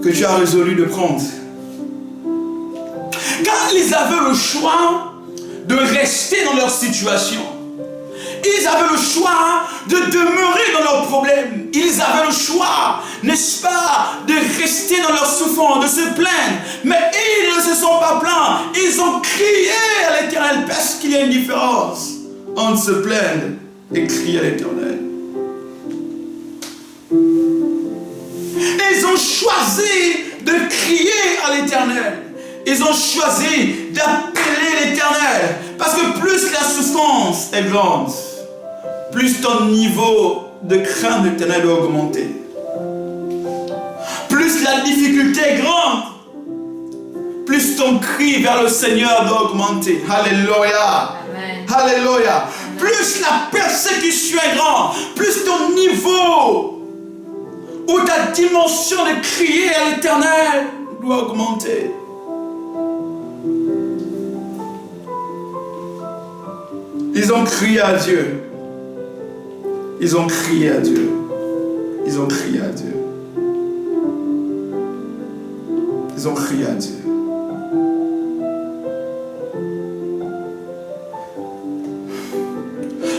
que tu as résolu de prendre. Quand ils avaient le choix de rester dans leur situation, ils avaient le choix de demeurer dans leurs problèmes. Ils avaient le choix, n'est-ce pas, de rester dans leur souffrance, de se plaindre. Mais ils ne se sont pas plaints. Ils ont crié à l'Éternel parce qu'il y a une différence entre se plaindre et crier à l'Éternel. Ils ont choisi de crier à l'Éternel. Ils ont choisi d'appeler l'Éternel. Parce que plus la souffrance est grande, plus ton niveau de crainte de l'Éternel doit augmenter. Plus la difficulté est grande, plus ton cri vers le Seigneur doit augmenter. Alléluia. Amen. Alléluia. Plus la persécution est grande, plus ton niveau ou ta dimension de crier à l'Éternel doit augmenter. Ils ont crié à Dieu. Ils ont crié à Dieu. Ils ont crié à Dieu. Ils ont crié à Dieu.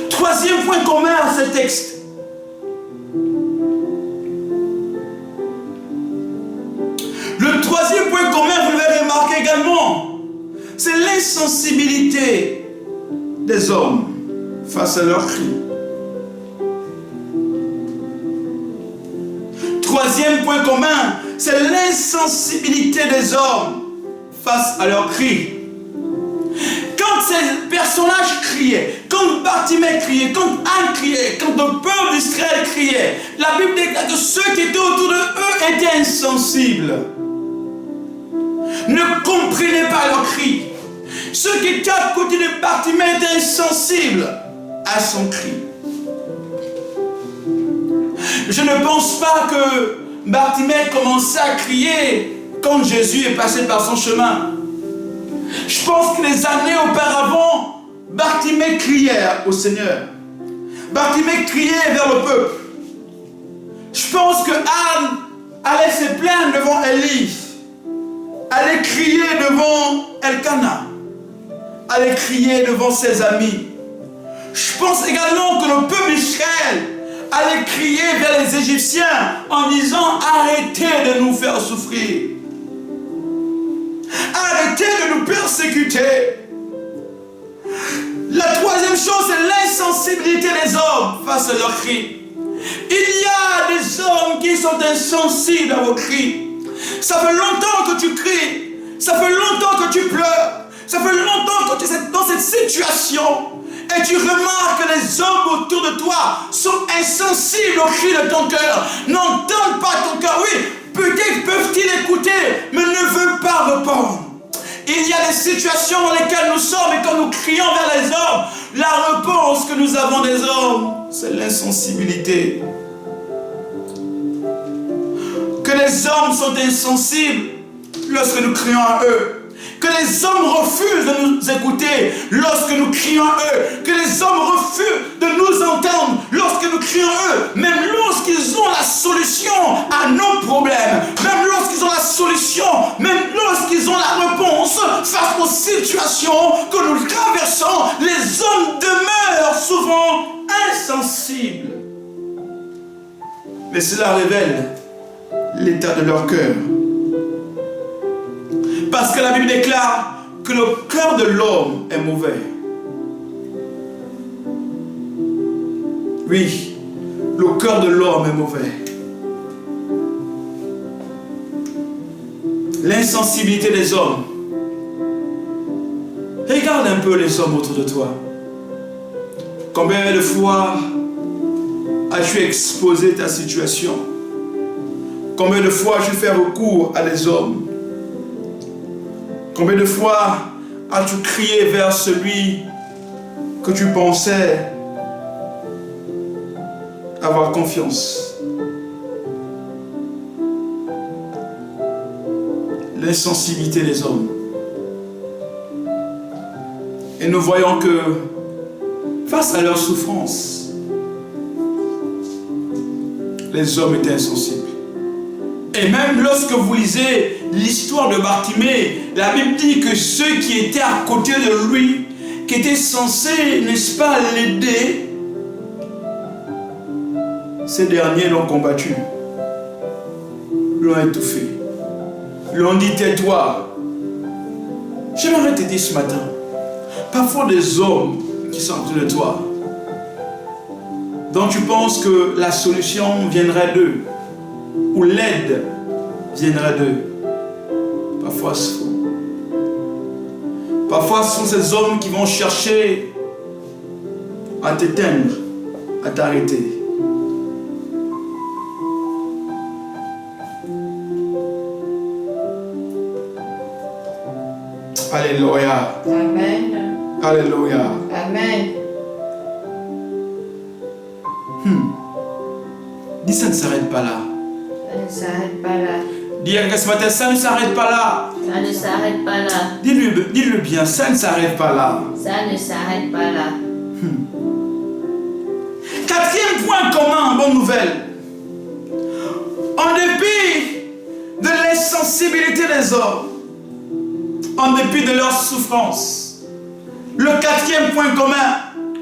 Troisième point commun à ce texte. Le troisième point commun, vous l'avez remarqué également, c'est l'insensibilité des hommes face à leurs cris. Troisième point commun, c'est l'insensibilité des hommes face à leurs cris. Quand ces personnages criaient, quand Bartimée criait, quand Anne criait, quand le peuple d'Israël criait, la Bible déclare que ceux qui étaient autour de eux étaient insensibles, ne comprenaient pas leurs cris. Ceux qui étaient à côté de Bartimée étaient insensibles à son cri. Je ne pense pas que Bartimée commençait à crier quand Jésus est passé par son chemin. Je pense que les années auparavant, Bartimée criait au Seigneur. Bartimée criait vers le peuple. Je pense que Anne allait se plaindre devant Élie, allait crier devant Elkana, allait crier devant ses amis. Je pense également que le peuple d'Israël allait crier vers les Égyptiens en disant: arrêtez de nous faire souffrir. Arrêtez de nous persécuter. La troisième chose, c'est l'insensibilité des hommes face à leurs cris. Il y a des hommes qui sont insensibles à vos cris. Ça fait longtemps que tu cries. Ça fait longtemps que tu pleures. Ça fait longtemps que tu es dans cette situation. Et tu remarques que les hommes autour de toi sont insensibles aux cris de ton cœur. N'entendent pas ton cœur. Oui, peut-être peuvent-ils écouter, mais ne veulent pas répondre. Il y a des situations dans lesquelles nous sommes et quand nous crions vers les hommes, la réponse que nous avons des hommes, c'est l'insensibilité. Que les hommes sont insensibles lorsque nous crions à eux. Que les hommes refusent de nous écouter lorsque nous crions à eux. Que les hommes refusent de nous entendre lorsque nous crions à eux. Même lorsqu'ils ont la solution à nos problèmes. Même lorsqu'ils ont la solution. Même lorsqu'ils ont la réponse face aux situations que nous traversons. Les hommes demeurent souvent insensibles. Mais cela révèle l'état de leur cœur. Parce que la Bible déclare que le cœur de l'homme est mauvais. Oui, le cœur de l'homme est mauvais. L'insensibilité des hommes. Regarde un peu les hommes autour de toi. Combien de fois as-tu exposé ta situation? Combien de fois as-tu fait recours à des hommes? Combien de fois as-tu crié vers celui que tu pensais avoir confiance? L'insensibilité des hommes. Et nous voyons que face à leur souffrance, les hommes étaient insensibles. Et même lorsque vous lisez l'histoire de Bartimée, la Bible dit que ceux qui étaient à côté de lui, qui étaient censés, n'est-ce pas, l'aider, ces derniers l'ont combattu, l'ont étouffé, l'ont dit tais-toi. J'aimerais te dire ce matin, parfois des hommes qui sont autour de toi, dont tu penses que la solution viendrait d'eux, ou l'aide viendrait d'eux. Parfois c'est faux. Parfois ce sont ces hommes qui vont chercher à t'éteindre, à t'arrêter. Alléluia. Amen. Alléluia. Amen. Dis, ça ne s'arrête pas là. Ça ne s'arrête pas là. Dis ce matin, ça ne s'arrête pas là. Ça ne s'arrête pas là. Dis-le bien, ça ne s'arrête pas là. Ça ne s'arrête pas là. Quatrième point commun, bonne nouvelle. En dépit de l'insensibilité des hommes, en dépit de leur souffrance, le quatrième point commun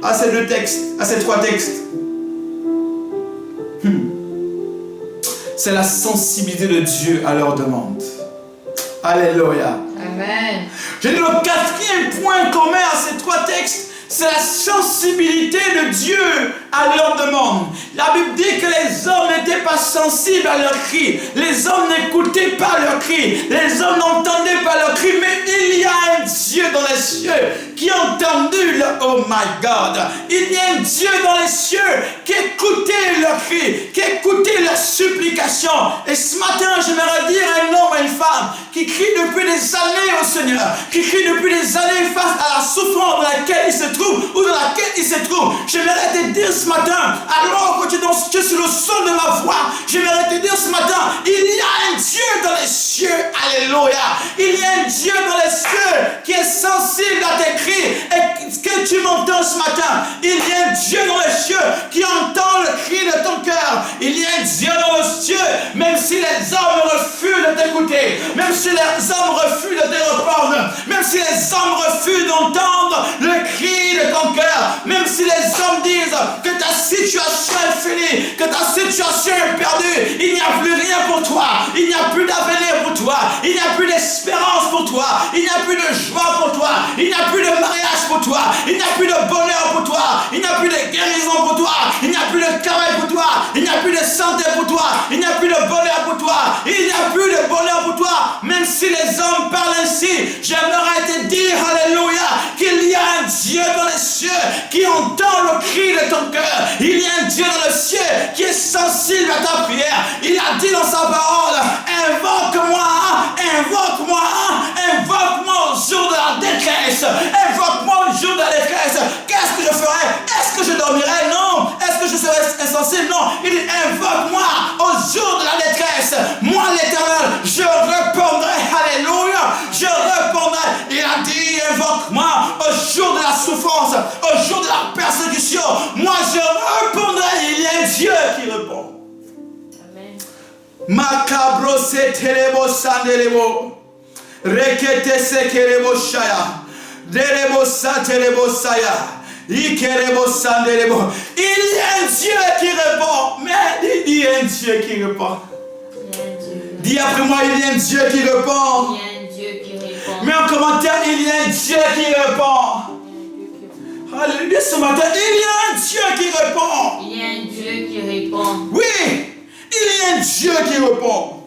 à ces deux textes, à ces trois textes, c'est la sensibilité de Dieu à leur demande. Alléluia. Amen. J'ai dit le quatrième point commun à ces trois textes, c'est la sensibilité de Dieu à leur demande. La Bible dit que les hommes n'étaient pas sensibles à leurs cris. Les hommes n'écoutaient pas leurs cris. Les hommes n'entendaient pas leurs cris. Mais il y a un Dieu dans les cieux qui a entendu leur... Oh my God. Il y a un Dieu dans les cieux qui écoutait leurs cris, qui écoutait leurs supplications. Et ce matin, j'aimerais dire à un homme et une femme qui crient depuis des années au Seigneur, qui crient depuis des années face à la souffrance dans laquelle ils se trouvent ou dans laquelle ils se trouvent. J'aimerais te dire ce matin, alors que tu es sur le son de ma voix, j'aimerais te dire ce matin, il y a un Dieu dans les cieux. Alléluia. Il y a un Dieu dans les cieux qui est sensible à tes cris. Et que tu m'entends ce matin, il y a un Dieu dans les cieux qui entend le cri de ton cœur. Il y a un Dieu dans les cieux, même si les hommes refusent de t'écouter, même si les hommes refusent de te répondre, même si les hommes refusent d'entendre le cri de ton cœur, même si les hommes disent que ta situation est finie, que ta situation est perdue, il n'y a plus rien pour toi, il n'y a plus d'avenir pour toi, il n'y a plus d'espérance pour toi, il n'y a plus de joie pour toi, il n'y a plus de mariage pour toi, il n'y a plus de bonheur pour toi, il n'y a plus de guérison pour toi, il n'y a plus de travail pour toi, il n'y a plus de santé pour toi, il n'y a plus de bonheur pour toi, il n'y a plus de bonheur pour toi, même si les hommes parlent ainsi, j'aimerais te dire, alléluia, qu'il y a un Dieu dans les cieux qui entend le cri de ton cœur. Il y a un Dieu dans le ciel qui est sensible à ta prière. Il a dit dans sa parole, invoque-moi, invoque-moi, invoque-moi au jour de la détresse, invoque-moi au jour de la détresse. Qu'est-ce que je ferai? Est-ce que je dormirai? Non. Est-ce que je serai insensible? Non. Il dit, invoque-moi au jour de la détresse. Moi, l'Éternel, je répondrai. Alléluia. Je répondrai. Il a dit, invoque-moi au jour de la souffrance, au jour de la persécution. Moi, je répondrai. Il y a un Dieu qui répond. Amen. Macabro se telebo sandelebo. Rekete se kerebo shaya. Derebo satelebo saya. Ikerebo sandelebo. Il y a un Dieu qui répond. Mais il y a un Dieu qui répond. Dis après moi, il y a un Dieu qui répond. Il y a un Dieu qui répond. Mais en commentaire, il y a un Dieu qui répond. Alléluia, ce matin, il y a un Dieu qui répond. Il y a un Dieu qui répond. Oui, il y a un Dieu qui répond.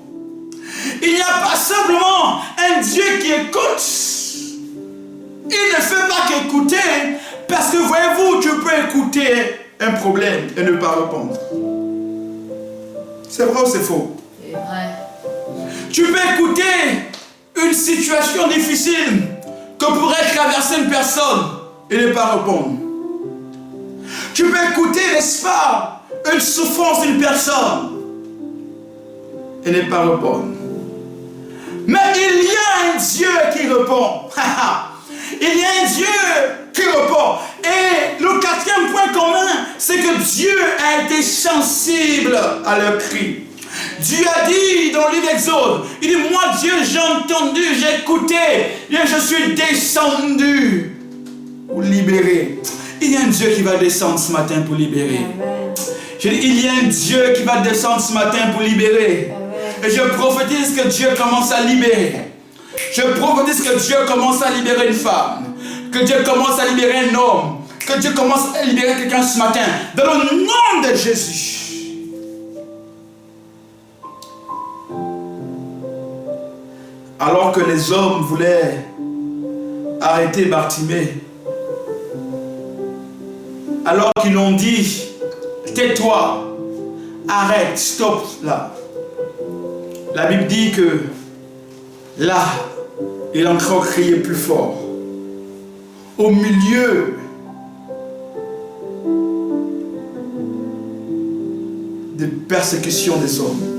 Il n'y a pas simplement un Dieu qui écoute. Il ne fait pas qu'écouter, parce que voyez-vous, tu peux écouter un problème et ne pas répondre. C'est vrai ou c'est faux? C'est vrai. Tu peux écouter une situation difficile que pourrait traverser une personne et ne pas répondre. Tu peux écouter, n'est-ce pas, une souffrance d'une personne et ne pas répondre. Mais il y a un Dieu qui répond. Il y a un Dieu qui répond. Et le quatrième point commun, c'est que Dieu a été sensible à leur cri. Dieu a dit, dit dans le livre d'Exode, il dit, moi Dieu, j'ai entendu, j'ai écouté, et je suis descendu pour libérer. Il y a un Dieu qui va descendre ce matin pour libérer. Amen. Je dis, il y a un Dieu qui va descendre ce matin pour libérer. Amen. Et je prophétise que Dieu commence à libérer. Je prophétise que Dieu commence à libérer une femme. Que Dieu commence à libérer un homme. Que Dieu commence à libérer quelqu'un ce matin. Dans le nom de Jésus. Alors que les hommes voulaient arrêter Bartimée, alors qu'ils l'ont dit, tais-toi, arrête, stop là. La Bible dit que là, il a encore crié plus fort. Au milieu des persécutions des hommes.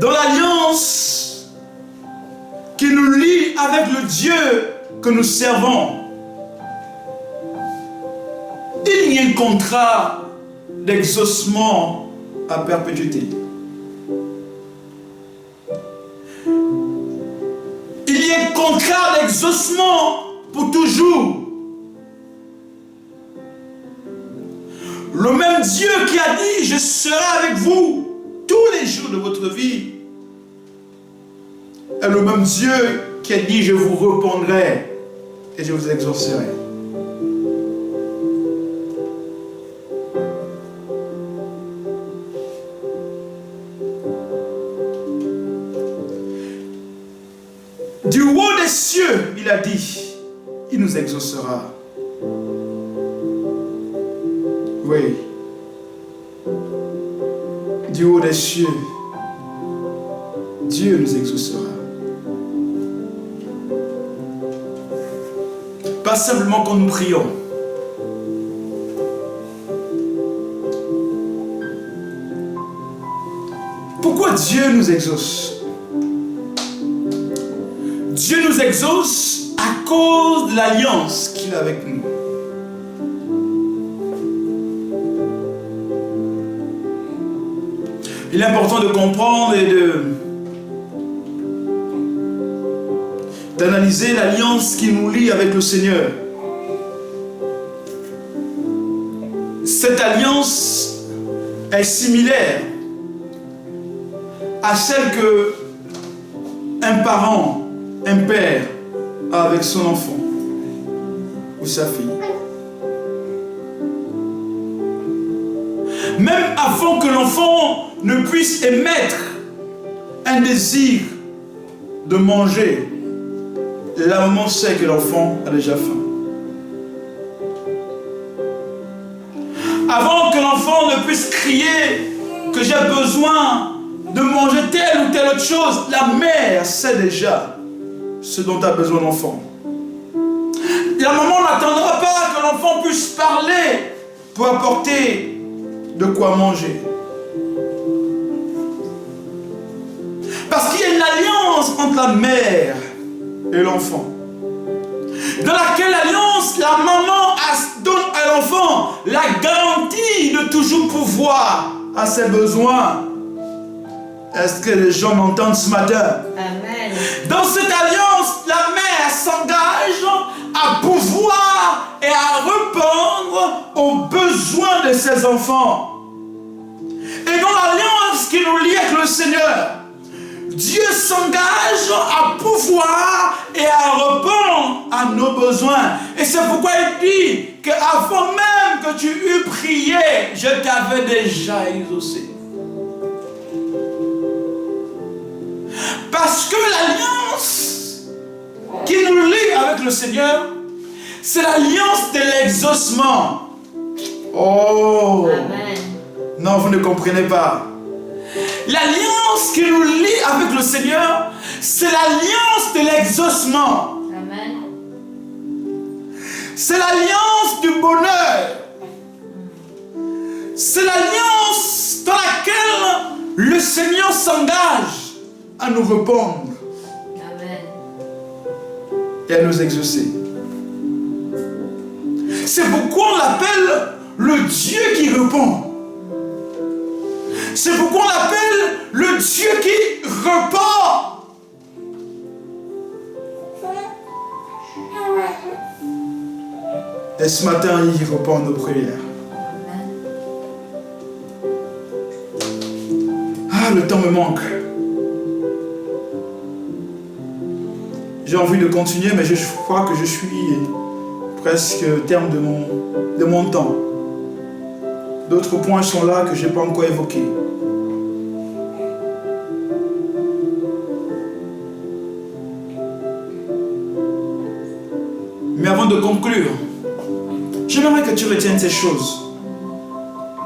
dans l'alliance qui nous lie avec le Dieu que nous servons, il y a un contrat d'exaucement à perpétuité. Il y a un contrat d'exaucement pour toujours. Le même Dieu qui a dit, je serai avec vous tous les jours de votre vie, est le même Dieu qui a dit, je vous répondrai et je vous exaucerai. Du haut des cieux, il a dit, il nous exaucera. Oui. Du haut des cieux, Dieu nous exaucera. Pas simplement quand nous prions. Pourquoi Dieu nous exauce? Dieu nous exauce à cause de l'alliance qu'il a avec nous. Il est important de comprendre et d'analyser l'alliance qui nous lie avec le Seigneur. Cette alliance est similaire à celle que un parent, un père a avec son enfant ou sa fille. Même avant que l'enfant ne puisse émettre un désir de manger, la maman sait que l'enfant a déjà faim. Avant que l'enfant ne puisse crier que j'ai besoin de manger telle ou telle autre chose, la mère sait déjà ce dont a besoin l'enfant. La maman n'attendra pas que l'enfant puisse parler pour apporter de quoi manger. Parce qu'il y a une alliance entre la mère et l'enfant, dans laquelle alliance la maman donne à l'enfant la garantie de toujours pouvoir à ses besoins. Est-ce que les gens m'entendent ce matin? Amen. Dans cette alliance, la mère s'engage à pouvoir et à répondre aux besoins de ses enfants. Et dans l'alliance qui nous lie avec le Seigneur, Dieu s'engage à pouvoir et à répondre à nos besoins. Et c'est pourquoi il dit qu'avant même que tu eus prié, je t'avais déjà exaucé. Parce que l'alliance qui nous lie avec le Seigneur, c'est l'alliance de l'exaucement. Oh! Amen. Non, vous ne comprenez pas. L'alliance qui nous lie avec le Seigneur, c'est l'alliance de l'exaucement. Amen. C'est l'alliance du bonheur. C'est l'alliance dans laquelle le Seigneur s'engage à nous répondre. Amen. Et à nous exaucer. C'est pourquoi on l'appelle le Dieu qui répond. C'est pourquoi on l'appelle le Dieu qui répond. Et ce matin, il répond à nos prières. Ah, le temps me manque. J'ai envie de continuer, mais je crois que je suis presque au terme de mon temps. D'autres points sont là que je n'ai pas encore évoqués. Mais avant de conclure, j'aimerais que tu retiennes ces choses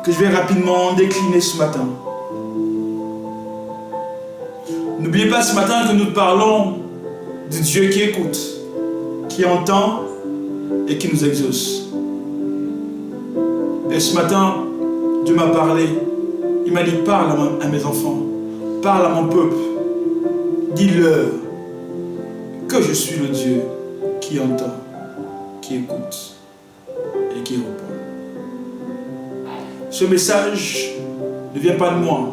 que je vais rapidement décliner ce matin. N'oubliez pas ce matin que nous parlons de Dieu qui écoute, qui entend et qui nous exauce. Et ce matin, Dieu m'a parlé. Il m'a dit, parle à mes enfants. Parle à mon peuple. Dis-leur que je suis le Dieu qui entend, qui écoute et qui répond. Ce message ne vient pas de moi.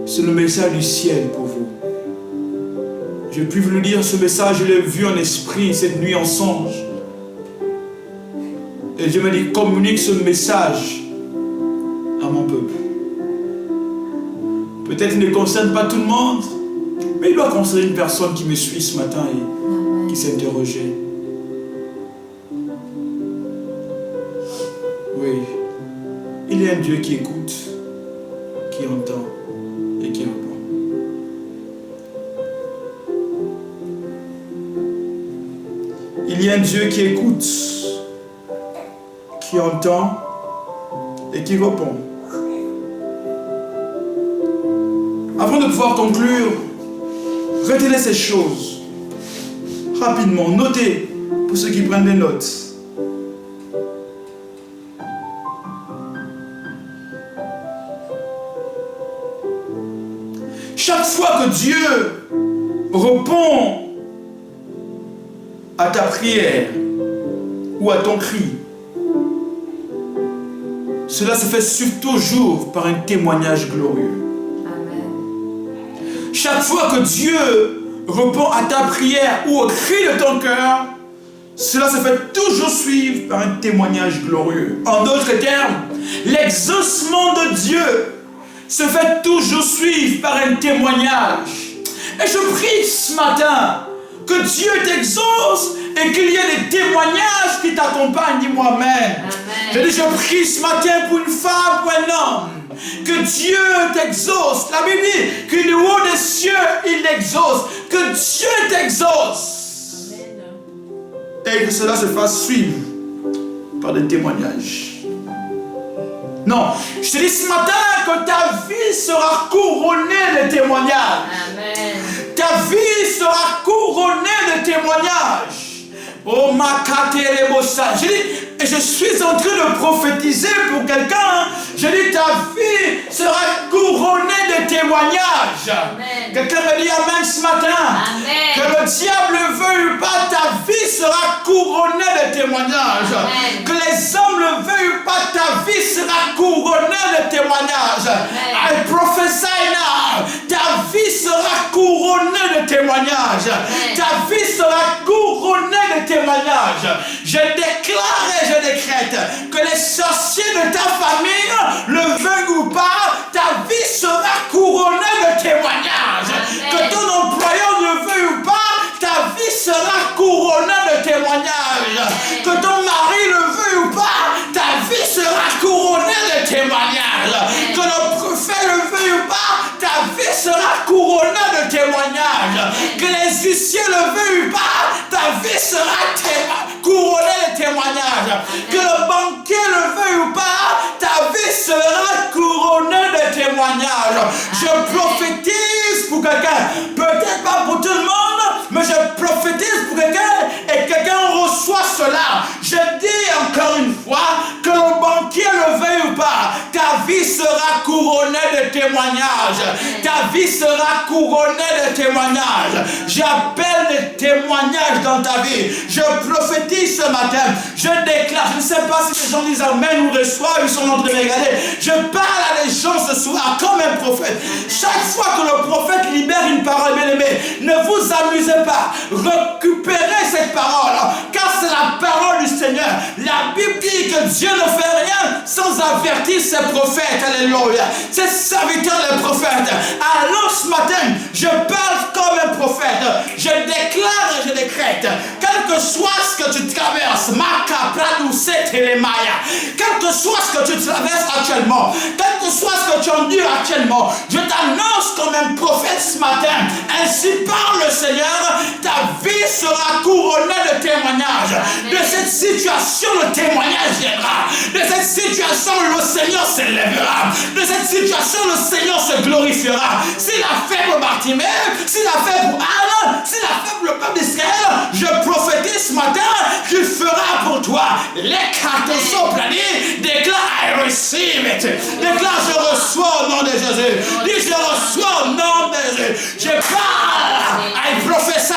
C'est le message du ciel pour vous. Je puis vous le dire, ce message, je l'ai vu en esprit cette nuit en songe. Et Dieu m'a dit, communique ce message à mon peuple. Peut-être qu'il ne concerne pas tout le monde, mais il doit concerner une personne qui me suit ce matin et qui s'est interrogée. Oui, il y a un Dieu qui écoute, qui entend et qui répond. Il y a un Dieu qui écoute, qui entend et qui répond. Avant de pouvoir conclure, retenez ces choses rapidement. Notez pour ceux qui prennent des notes. Chaque fois que Dieu répond à ta prière ou à ton cri, cela se fait toujours par un témoignage glorieux. Chaque fois que Dieu répond à ta prière ou au cri de ton cœur, cela se fait toujours suivre par un témoignage glorieux. En d'autres termes, l'exaucement de Dieu se fait toujours suivre par un témoignage. Et je prie ce matin que Dieu t'exauce et qu'il y ait des témoignages qui t'accompagnent. Dis-moi amen. Je prie ce matin pour une femme, pour un homme, que Dieu t'exauce. La Bible dit que du haut des cieux, il exauce. Que Dieu t'exauce. Et que cela se fasse suivre par des témoignages. Non, je te dis ce matin que ta vie sera couronnée de témoignages. Amen. Ta vie sera couronnée de témoignages. Oh ma katerebosa. Je dis, et je suis en train de prophétiser pour quelqu'un. Je dis, ta vie sera couronnée de témoignages. Amen. Quelqu'un me dit amen ce matin. Amen. Que le diable veuille ou pas, ta vie sera couronnée de témoignages. Amen. Que les hommes le veuillent ou pas, ta vie sera couronnée de témoignages. I prophesy now. Ta vie sera couronnée de témoignages. Amen. Ta vie sera couronnée de témoignages. Je déclare et je décrète que les sorciers de ta famille, le veuillent ou pas, ta vie sera couronnée de témoignages. Amen. Que ton employeur le veuille ou pas, ta vie sera couronnée de témoignages. Amen. Que ton mari le veuille ou pas, ta vie sera couronnée de témoignages. Amen. Que le prophète le veuille ou pas, ta vie sera couronnée de témoignages. Amen. Que les huissiers le veuillent ou pas, ta vie sera couronnée de témoignages. Amen. Que le banquier le veuille ou pas, ta vie sera couronnée de témoignages. Amen. Je prophétise pour quelqu'un, peut-être pas pour tout le monde, mais je prophétise pour quelqu'un et quelqu'un reçoit cela. Je dis encore une fois que le banquier le veuille ou pas, ta vie sera couronnée de témoignages. Amen. Ta vie sera couronnée de témoignages. J'appelle des témoignages dans ta vie. Je prophétise ce matin. Je déclare, je ne sais pas si les gens disent amen ou reçoivent, ils sont en train de regarder. Je parle à des gens ce soir comme un prophète. Chaque fois que le prophète libère une parole, bien aimée, ne vous amusez pas. Récupérez cette parole, car c'est la parole du Seigneur. La Bible dit que Dieu ne fait rien sans avertir ses prophètes. Alléluia. Ses serviteurs, les prophètes. Alors ce matin, je parle comme un prophète. Je déclare et je décrète, quel que soit ce que tu traverses, quel que soit ce que tu traverses actuellement, quel que soit ce que tu endures actuellement, je t'annonce comme un prophète ce matin. Ainsi parle le Seigneur, ta vie sera couronnée de témoignages. De cette situation, le témoignage viendra. De cette situation, le Seigneur s'élèvera. De cette situation, le Seigneur se glorifiera. S'il a fait pour Bartimée, s'il a fait pour Anne, s'il a fait pour le peuple d'Israël, je prophétise ce matin qu'il fera pour toi. Les cartes sont planées. Déclare, I receive it. Déclare, je reçois au nom de Jésus. Dis, je reçois Je parle, I prophesy.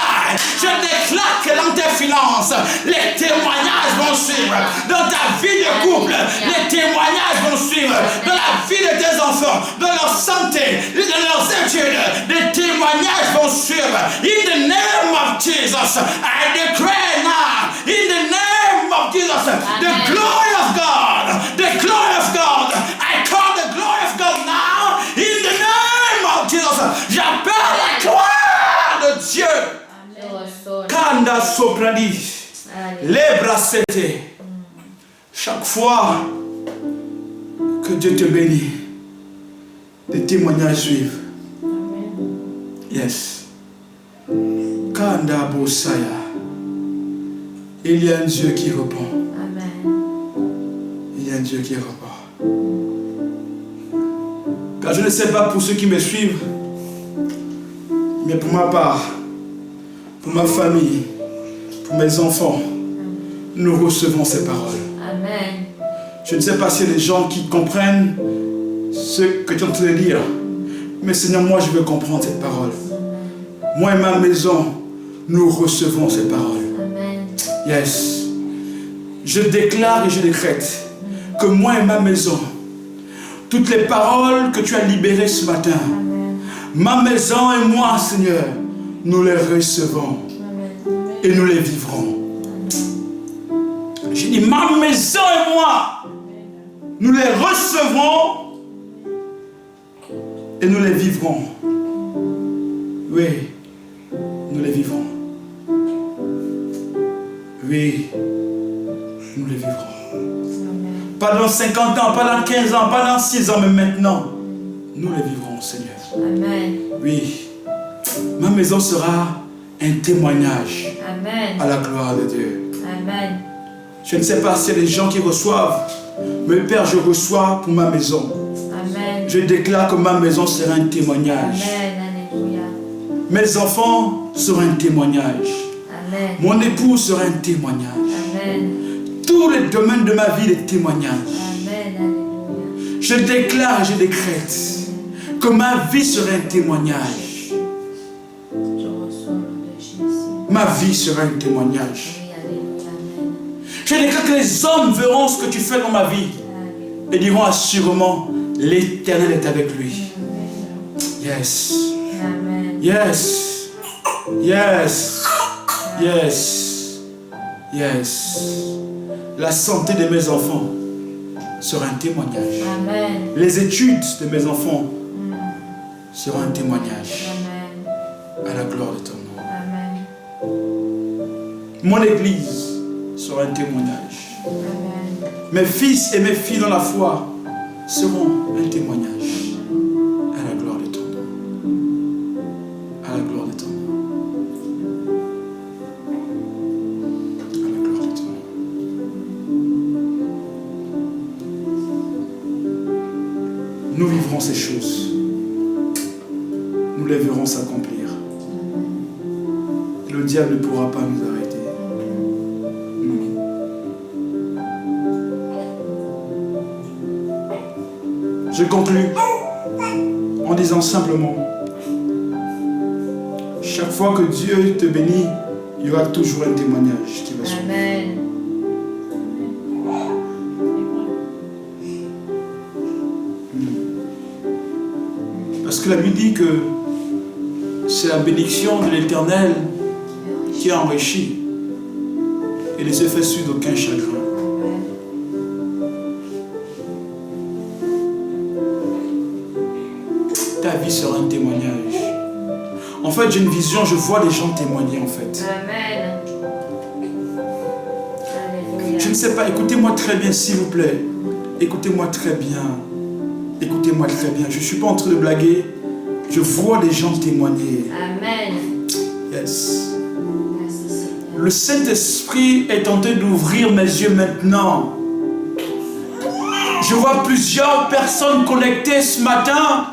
Je déclare que dans tes finances, les témoignages vont suivre. Dans ta vie de couple, les témoignages vont suivre. Dans la vie de tes enfants, dans leur santé, dans leurs études, les témoignages vont suivre. In the name of Jesus, I declare now, in the name of Jesus, the glory of God, the glory of God, I call the glory of God now, in the name of Jesus. J'appelle la gloire de Dieu. Kanda soprani, les bracete. Chaque fois que Dieu te bénit, des témoignages suivent. Yes. Kanda bosaya. Il y a un Dieu qui répond. Il y a un Dieu qui répond. Car je ne sais pas pour ceux qui me suivent, mais pour ma part, pour ma famille, pour mes enfants, nous recevons ces paroles. Amen. Je ne sais pas s'il y a des gens qui comprennent ce que tu es en train de dire, mais Seigneur, moi je veux comprendre cette parole. Moi et ma maison, nous recevons ces paroles. Amen. Yes. Je déclare et je décrète que moi et ma maison, toutes les paroles que tu as libérées ce matin, Amen. Ma maison et moi, Seigneur, nous les recevons. Amen. Et nous les vivrons. J'ai dit, ma maison et moi, nous les recevrons et nous les vivrons. Oui, nous les vivrons. Oui, nous les vivrons. Pas dans 50 ans, pas dans 15 ans, pas dans 6 ans, mais maintenant, nous les vivrons, Seigneur. Amen. Oui, ma maison sera un témoignage Amen. à la gloire de Dieu. Amen. Je ne sais pas s'il y a des gens qui reçoivent, mais Père, je reçois pour ma maison. Amen. Je déclare que ma maison sera un témoignage. Amen. Alléluia. Mes enfants seront un témoignage. Amen. Mon épouse sera un témoignage. Amen. Tous les domaines de ma vie, des témoignages. Amen. Alléluia. Je déclare et je décrète que ma vie sera un témoignage. Je reçois le nom de Jésus. Ma vie sera un témoignage. Oui, alléluia. Amen. Je déclare que les hommes verront ce que tu fais dans ma vie Alléluia. et diront assurément, l'Éternel est avec lui. Amen. Yes. Amen. Yes. Yes. Yes. Yes. La santé de mes enfants sera un témoignage. Amen. Les études de mes enfants seront un témoignage Amen. à la gloire de ton nom. Amen. Mon église sera un témoignage. Amen. Mes fils et mes filles dans la foi seront un témoignage à la gloire de ton nom. À la gloire de ton nom. À la gloire de ton nom. Nous vivrons ces choses. Nous les verrons s'accomplir. Le diable ne pourra pas nous arrêter. Je conclus en disant simplement, chaque fois que Dieu te bénit, il y aura toujours un témoignage qui va suivre. Amen. Parce que la Bible dit que c'est la bénédiction de l'Éternel qui enrichit et ne se fait suivre d'aucun chagrin. Ta vie sera un témoignage. En fait, j'ai une vision, je vois des gens témoigner en fait. Amen. Alléluia. Je ne sais pas, écoutez-moi très bien s'il vous plaît. Écoutez-moi très bien. Écoutez-moi très bien. Je ne suis pas en train de blaguer. Je vois des gens témoigner. Amen. Yes. Merci Seigneur. Le Saint-Esprit est en train d'ouvrir mes yeux maintenant. Je vois plusieurs personnes connectées ce matin.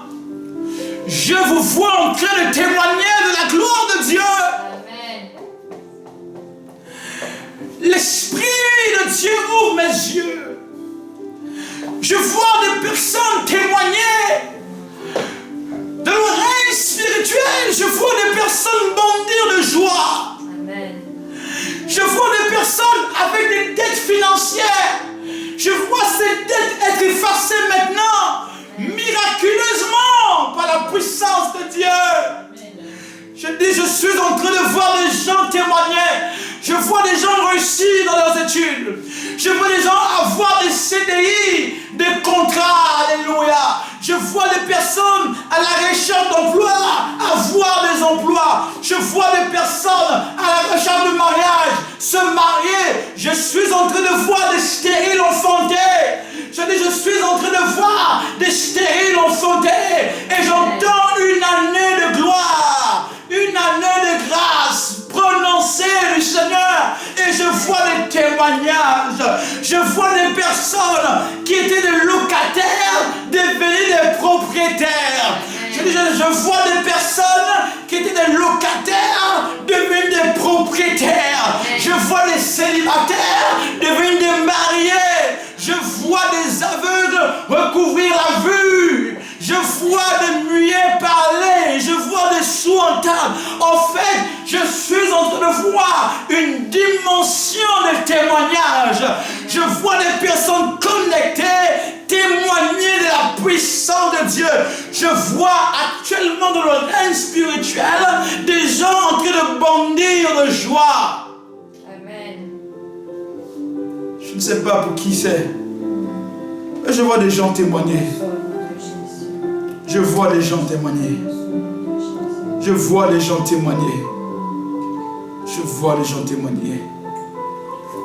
Je vous vois en train de témoigner de la gloire de Dieu. Amen. L'Esprit de Dieu ouvre mes yeux. Je vois des personnes témoigner de leur règne spirituel. Je vois des personnes bondir de joie. Amen. Je vois des personnes avec des dettes financières. Je vois ces dettes être effacées maintenant, miraculeusement, par la puissance de Dieu. Je dis, je suis en train de voir des gens témoigner. Je vois des gens réussir dans leurs études. Je vois des gens avoir des CDI, des contrats, alléluia. Je vois des personnes à la recherche d'emploi, avoir des emplois. Je vois des personnes à la recherche de mariage, se marier. Je suis en train de voir des stériles enfantés. Je dis, je suis en train de voir des stériles enfantés. Et j'entends une année de gloire, une année de grâce prononcée du Seigneur. Et je vois des témoignages. Je vois des personnes qui étaient des locataires devenir des propriétaires. Je vois des personnes qui étaient des locataires devenir des propriétaires. Je vois des célibataires devenir des mariés. Je vois des aveugles recouvrir la vue. Je vois des muets parler. Je vois des sourds entendre. En fait, je suis en train de voir une dimension de témoignage. Je vois des personnes connectées témoigner de la puissance de Dieu. Je vois actuellement dans le règne spirituel des gens en train de bondir de joie. Amen. Je ne sais pas pour qui c'est, mais je vois des gens témoigner. Je vois des gens témoigner. Je vois des gens témoigner. Je vois des gens témoigner.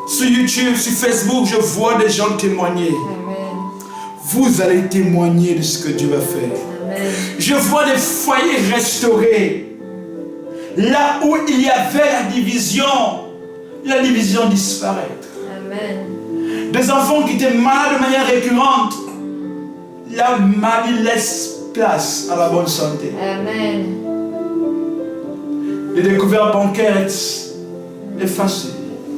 Sur YouTube, sur Facebook, je vois des gens témoigner. Vous allez témoigner de ce que Dieu va faire. Amen. Je vois des foyers restaurés. Là où il y avait la division disparaît. Amen. Des enfants qui étaient malades de manière récurrente, la maladie laisse place à la bonne santé. Amen. Les découvertes bancaires effacées.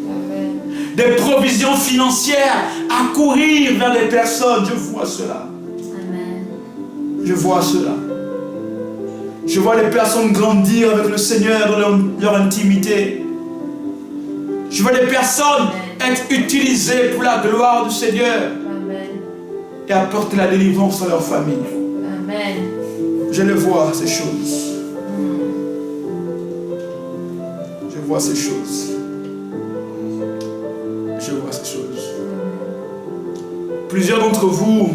Amen. Des provisions financières à courir vers les personnes. Je vois cela. Amen. Je vois cela. Je vois les personnes grandir avec le Seigneur dans leur intimité. Je vois les personnes être utilisées pour la gloire du Seigneur. Amen. Et apporter la délivrance à leur famille. Amen. Je le vois, ces choses. Je vois ces choses. Je vois ces choses. Plusieurs d'entre vous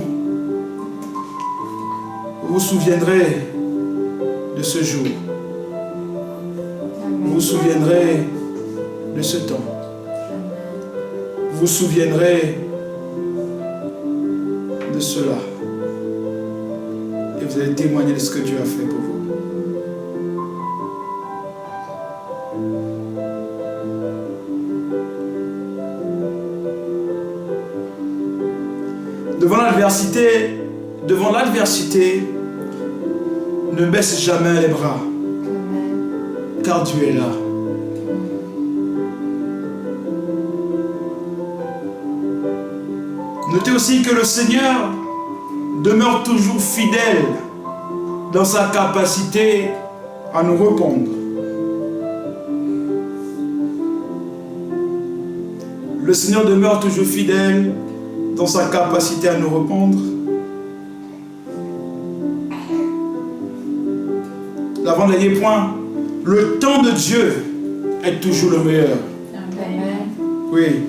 vous souviendrez de ce jour. Vous vous souviendrez de ce temps. Vous vous souviendrez de cela. Et vous allez témoigner de ce que Dieu a fait pour vous. Devant l'adversité, ne baisse jamais les bras. Car Dieu est là. Notez aussi que le Seigneur demeure toujours fidèle dans sa capacité à nous répondre. Le Seigneur demeure toujours fidèle dans sa capacité à nous répondre. L'avant-dernier point, le temps de Dieu est toujours le meilleur. Amen. Oui.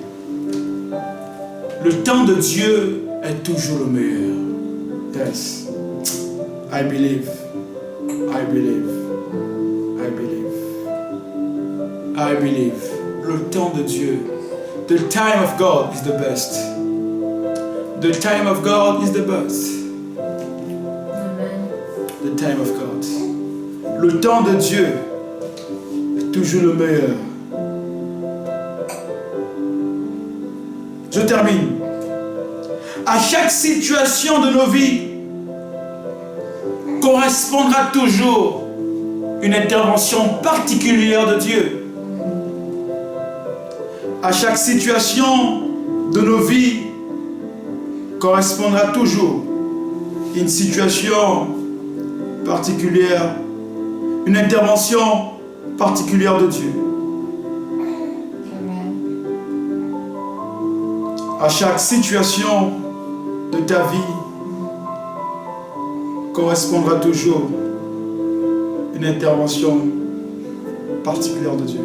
Le temps de Dieu est toujours le meilleur. Yes. I believe. I believe. I believe. I believe. Le temps de Dieu. The time of God is the best. The time of God is the best. Amen. The time of God. Le temps de Dieu est toujours le meilleur. Je termine. À chaque situation de nos vies correspondra toujours une intervention particulière de Dieu. À chaque situation de nos vies correspondra toujours une situation particulière, une intervention particulière de Dieu. Amen. À chaque situation de ta vie correspondra toujours une intervention particulière de Dieu.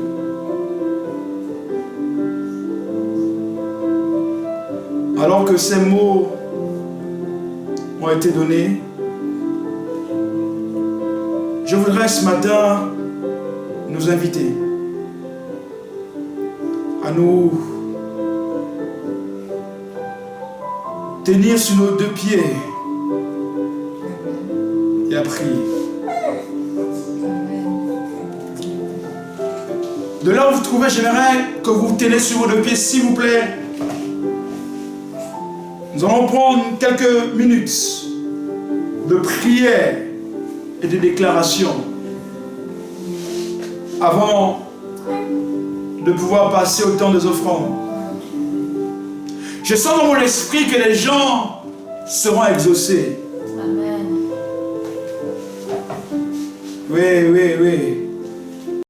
Alors que ces mots ont été donnés, je voudrais ce matin nous inviter à nous tenir sur nos deux pieds et à prier. De là où vous trouvez, j'aimerais que vous vous tenez sur vos deux pieds, s'il vous plaît. Nous allons prendre quelques minutes de prière et de déclaration avant de pouvoir passer au temps des offrandes. Je sens dans mon esprit que les gens seront exaucés. Amen. Oui,